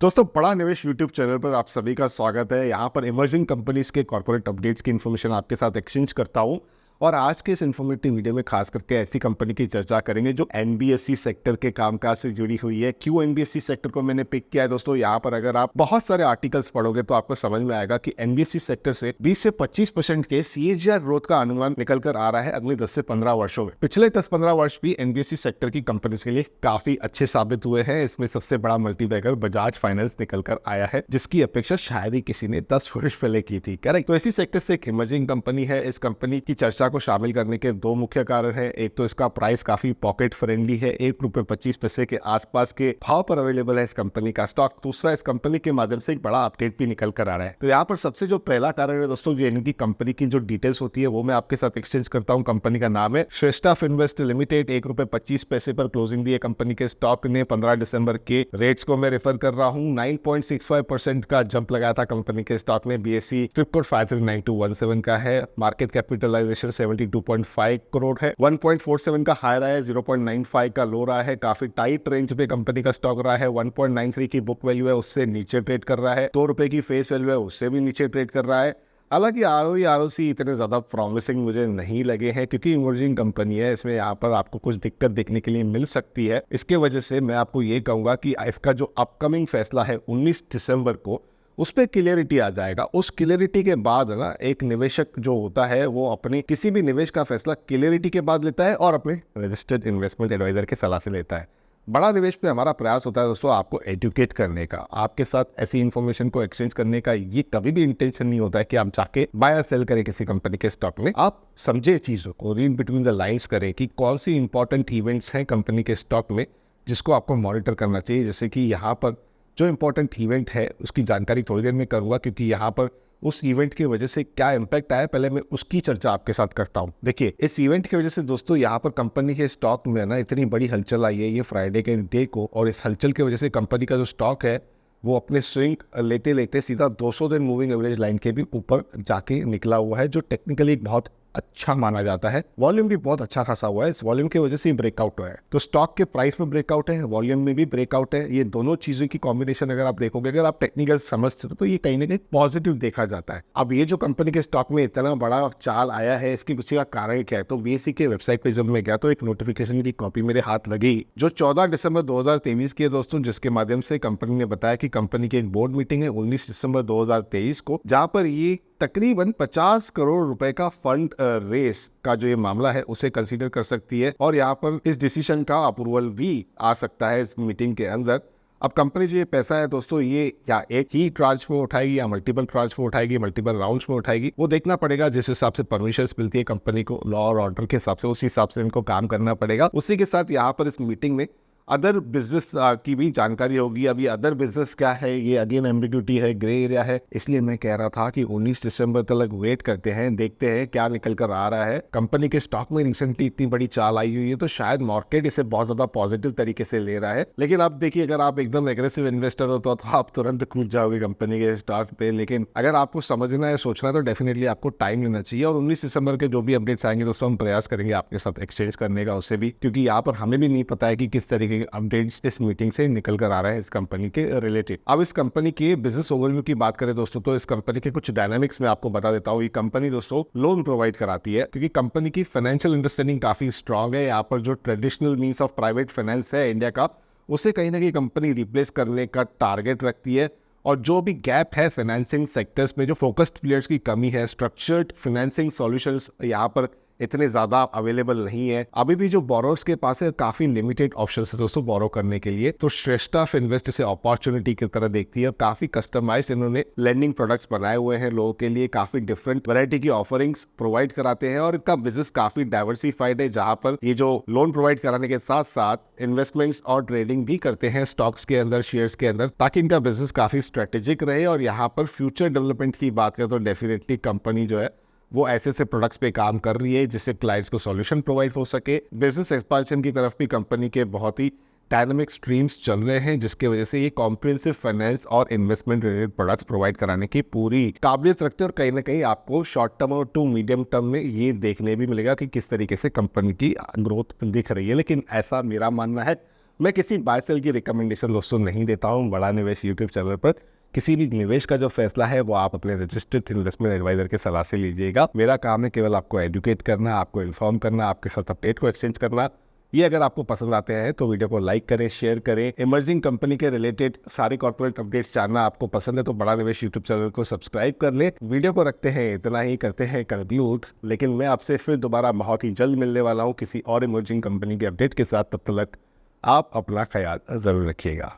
दोस्तों, बड़ा निवेश यूट्यूब चैनल पर आप सभी का स्वागत है। यहाँ पर इमर्जिंग कंपनीज के कॉर्पोरेट अपडेट्स की इन्फॉर्मेशन आपके साथ एक्सचेंज करता हूँ और आज के इस इन्फॉर्मेटिव वीडियो में खास करके ऐसी कंपनी की चर्चा करेंगे जो एनबीएफसी सेक्टर के कामकाज से जुड़ी हुई है। क्यों एनबीएफसी सेक्टर को मैंने पिक किया है दोस्तों, यहाँ पर अगर आप बहुत सारे आर्टिकल्स पढ़ोगे तो आपको समझ में आएगा कि एनबीएफसी सेक्टर से 20 से 25% के सीएजीआर ग्रोथ का अनुमान निकल कर आ रहा है अगले 10 से 15 वर्षों में। पिछले 10-15 वर्ष भी एनबीएफसी सेक्टर की कंपनी के लिए काफी अच्छे साबित हुए हैं। इसमें सबसे बड़ा मल्टीबैगर बजाज फाइनेंस निकल कर आया है, जिसकी अपेक्षा शायद ही किसी ने 10 वर्ष पहले की थी। करेक्ट। तो इसी सेक्टर से एक इमर्जिंग कंपनी है। इस कंपनी की चर्चा को शामिल करने के दो मुख्य कारण हैं। एक तो इसका प्राइस काफी पॉकेट फ्रेंडली है, ₹1.25 के आसपास के भाव पर अवेलेबल है इस कंपनी का स्टॉक। दूसरा, इस कंपनी के माध्यम से एक बड़ा अपडेट भी निकल कर आ रहा है। तो यहाँ पर सबसे जो पहला कारण है दोस्तों, जो इनकी कंपनी की जो डिटेल्स होती है वो मैं आपके साथ एक्सचेंज करता हूँ। कंपनी का नाम है श्रेष्ठा फिनवेस्ट लिमिटेड। ₹1.25 पर क्लोजिंग दी है कंपनी के स्टॉक ने। 15 दिसंबर के रेट्स को मैं रेफर कर रहा हूँ। 9.65% का जंप लगाया था कंपनी के स्टॉक में। बीएसई 3.539217 का है। मार्केट कैपिटलाइजेशन 72.5 करोड़ है। 1.47 का हाई रहा है, 0.95 का लो रहा है। काफी टाइट रेंज पे कंपनी का स्टॉक रहा है। 1.93 की बुक वैल्यू है, उससे नीचे ट्रेड कर रहा है। ₹2 की फेस वैल्यू है, उससे भी नीचे ट्रेड कर रहा है। हालांकि आरओई आरओसी इतने ज्यादा प्रॉमिसिंग मुझे नहीं लगे हैं, क्योंकि इमर्जिंग कंपनी है। इसमें यहाँ पर आपको कुछ दिक्कत देखने के लिए मिल सकती है। इसके वजह से मैं आपको ये कहूंगा कि इसका जो अपकमिंग फैसला है 19 दिसंबर को, उस पर क्लियरिटी आ जाएगा। उस क्लियरिटी के बाद ना एक निवेशक जो होता है वो अपनी किसी भी निवेश का फैसला क्लियरिटी के बाद लेता है और अपने रजिस्टर्ड इन्वेस्टमेंट एडवाइजर की सलाह से लेता है। बड़ा निवेश पे हमारा प्रयास होता है दोस्तों आपको एजुकेट करने का, आपके साथ ऐसी इन्फॉर्मेशन को एक्सचेंज करने का। ये कभी भी इंटेंशन नहीं होता है कि आप जाके बाय और सेल करें किसी कंपनी के स्टॉक में। आप समझे चीजों को, रीड बिटवीन द लाइंस करें कि कौन सी इंपॉर्टेंट इवेंट्स हैं कंपनी के स्टॉक में जिसको आपको मॉनिटर करना चाहिए। जैसे कि यहाँ पर जो इंपॉर्टेंट इवेंट है उसकी जानकारी थोड़ी देर में करूंगा, क्योंकि यहाँ पर उस इवेंट की वजह से क्या इम्पैक्ट आया, पहले मैं उसकी चर्चा आपके साथ करता हूँ। देखिए, इस इवेंट की वजह से दोस्तों यहाँ पर कंपनी के स्टॉक में ना इतनी बड़ी हलचल आई है ये फ्राइडे के डे को, और इस हलचल की वजह से कंपनी का जो स्टॉक है वो अपने स्विंग लेते लेते सीधा 200 दिन मूविंग एवरेज लाइन के भी ऊपर जाके निकला हुआ है, जो टेक्निकली बहुत अच्छा माना जाता है। वॉल्यूम भी बहुत अच्छा खासा हुआ है। इस वॉल्यूम की वजह से ब्रेकआउट हुआ है। तो स्टॉक के प्राइस में ब्रेकआउट है, वॉल्यूम में भी ब्रेकआउट है। ये दोनों चीजों की कॉम्बिनेशन अगर आप देखोगे, अगर आप टेक्निकल समझते हो तो ये कहीं ना कहीं पॉजिटिव देखा जाता है। अब ये जो कंपनी के स्टॉक में इतना बड़ा चाल आया है, इसके पीछे का कारण क्या है? तो बीएसई के वेबसाइट पे जब मैं गया तो एक नोटिफिकेशन की कॉपी मेरे हाथ लगी जो 14 दिसंबर 2023 की है दोस्तों, जिसके माध्यम से कंपनी ने बताया कि कंपनी की एक बोर्ड मीटिंग है 19 दिसंबर 2023 को, जहां पर ये तकरीबन 50 करोड़ रुपए का फंड रेस का जो ये मामला है उसे कंसीडर कर सकती है, और यहाँ पर इस डिसीजन का अप्रूवल भी आ सकता है इस मीटिंग के अंदर। अब कंपनी जो ये पैसा है दोस्तों, ये या एक ही ट्रांच में उठाएगी या मल्टीपल ट्रांच में उठाएगी, मल्टीपल राउंड्स में उठाएगी, वो देखना पड़ेगा। जिस हिसाब से परमिशन मिलती है कंपनी को लॉ और ऑर्डर के हिसाब से, उस हिसाब से इनको काम करना पड़ेगा। उसी के साथ यहाँ पर इस मीटिंग में अदर बिजनेस की भी जानकारी होगी। अभी अदर बिजनेस क्या है, ये अगेन एम्बिग्यूटी है, ग्रे एरिया है। इसलिए मैं कह रहा था कि 19 दिसंबर तक वेट करते हैं, देखते हैं क्या निकल कर आ रहा है। कंपनी के स्टॉक में रिसेंटली इतनी बड़ी चाल आई हुई है तो शायद मार्केट इसे बहुत ज्यादा पॉजिटिव तरीके से ले रहा है। लेकिन अब देखिए, अगर आप एकदम एग्रेसिव इन्वेस्टर हो तो आप तुरंत कूद जाओगे कंपनी के स्टॉक पे। लेकिन अगर आपको समझना है, सोचना है, तो डेफिनेटली आपको टाइम लेना चाहिए। और 19 दिसंबर के जो भी अपडेट्स आएंगे दोस्तों, हम प्रयास करेंगे आपके साथ एक्सचेंज करने का उससे भी, क्योंकि यहाँ पर हमें भी नहीं पता है कि किस तरीके के अपडेट्स इस मीटिंग से निकल कर आ रहा है इस कंपनी के रिलेटेड। अब इस कंपनी के बिजनेस ओवरव्यू की बात करें दोस्तों, तो इस कंपनी के कुछ डायनामिक्स में आपको बता देता हूँ। ये कंपनी दोस्तों लोन प्रोवाइड कराती है, क्योंकि कंपनी की फाइनेंशियल अंडरस्टैंडिंग काफी स्ट्रांग है। यहाँ पर जो traditional means of private finance है इंडिया का, उसे कहीं ना कहीं कंपनी रिप्लेस करने का टारगेट रखती है। और जो भी गैप है फाइनेंसिंग सेक्टर्स में, जो फोकस्ड प्लेयर्स की कमी है, स्ट्रक्चर्ड फाइनेंसिंग सॉल्यूशंस यहाँ पर इतने ज्यादा अवेलेबल नहीं है। अभी भी जो बोरोर्स के पास है काफी लिमिटेड ऑप्शंस है दोस्तों बोरो करने के लिए। तो श्रेष्ठा फिनवेस्ट इसे अपॉर्चुनिटी की तरह देखती है और काफी कस्टमाइज्ड इन्होंने लेंडिंग प्रोडक्ट्स बनाए हुए हैं लोगों के लिए। काफी डिफरेंट वैरायटी की ऑफरिंग्स प्रोवाइड कराते हैं और इनका बिजनेस काफी डाइवर्सिफाइड है, जहां पर ये जो लोन प्रोवाइड कराने के साथ साथ इन्वेस्टमेंट्स और ट्रेडिंग भी करते हैं स्टॉक्स के अंदर, शेयर्स के अंदर, ताकि इनका बिजनेस काफी स्ट्रेटेजिक रहे। और यहाँ पर फ्यूचर डेवलपमेंट की बात करें तो डेफिनेटली कंपनी जो है वो ऐसे से प्रोडक्ट्स पे काम कर रही है जिससे क्लाइंट्स को सॉल्यूशन प्रोवाइड हो सके। बिजनेस एक्सपांशन की तरफ भी कंपनी के बहुत ही डायनामिक स्ट्रीम्स चल रहे हैं, जिसके वजह से ये कॉम्प्रिहेंसिव फाइनेंस और इन्वेस्टमेंट रिलेटेड प्रोडक्ट्स प्रोवाइड कराने की पूरी काबिलियत रखते हैं। और कहीं ना कहीं आपको शॉर्ट टर्म और टू मीडियम टर्म में ये देखने भी मिलेगा कि किस तरीके से कंपनी की ग्रोथ दिख रही है। लेकिन ऐसा मेरा मानना है, मैं किसी बाय सेल की रिकमेंडेशन दोस्तों नहीं देता हूँ। बड़ा निवेश यूट्यूब चैनल पर किसी भी निवेश का जो फैसला है वो आप अपने रजिस्टर्ड इन्वेस्टमेंट एडवाइजर की सलाह से लीजिएगा। मेरा काम है केवल आपको एजुकेट करना, आपको इन्फॉर्म करना, आपके साथ अपडेट को एक्सचेंज करना। ये अगर आपको पसंद आते हैं तो वीडियो को लाइक करें, शेयर करें। इमर्जिंग कंपनी के रिलेटेड सारे कॉर्पोरेट अपडेट्स जानना आपको पसंद है तो बड़ा निवेश यूट्यूब चैनल को सब्सक्राइब कर ले। वीडियो को रखते हैं इतना ही, करते हैं कंक्लूड, लेकिन मैं आपसे फिर दोबारा बहुत ही जल्द मिलने वाला हूँ किसी और इमर्जिंग कंपनी के अपडेट के साथ। तब तक आप अपना ख्याल जरूर रखिएगा।